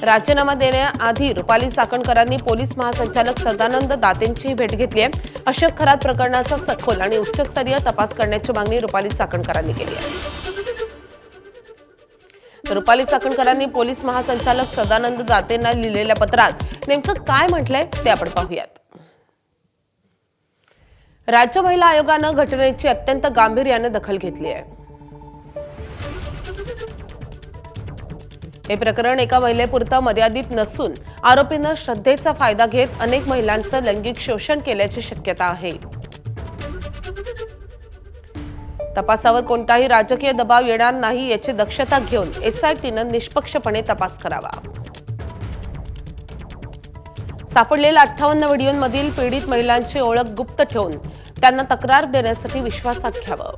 राजीनामा देण्याआधी रुपाली चाकणकरांनी पोलीस महासंचालक सदानंद दातेंची भेट घेतली आहे। अशोक खरात प्रकरणाचा सखोल आणि उच्चस्तरीय तपास करण्याची मागणी रुपाली चाकणकरांनी केली आहे। रुपाली चाकणकरांनी पोलीस महासंचालक सदानंद दातेंना लिहिलेल्या पत्रात नेमकं काय म्हटलंय ते आपण पाहूयात। राज्य महिला आयोगानं घटनेची अत्यंत गांभीर्याने दखल घेतली आहे। हे प्रकरण एका महिलेपुरतं मर्यादित नसून आरोपीनं श्रद्धेचा फायदा घेत अनेक महिलांचं लैंगिक शोषण केल्याची शक्यता आहे। तपासावर कोणताही राजकीय दबाव येणार नाही याची दक्षता घेऊन एसआयटीनं निष्पक्षपणे तपास करावा। सापडलेल्या 58 व्हिडिओंमधील पीडित महिलांची ओळख गुप्त ठेवून त्यांना तक्रार देण्यासाठी विश्वासात घ्यावं।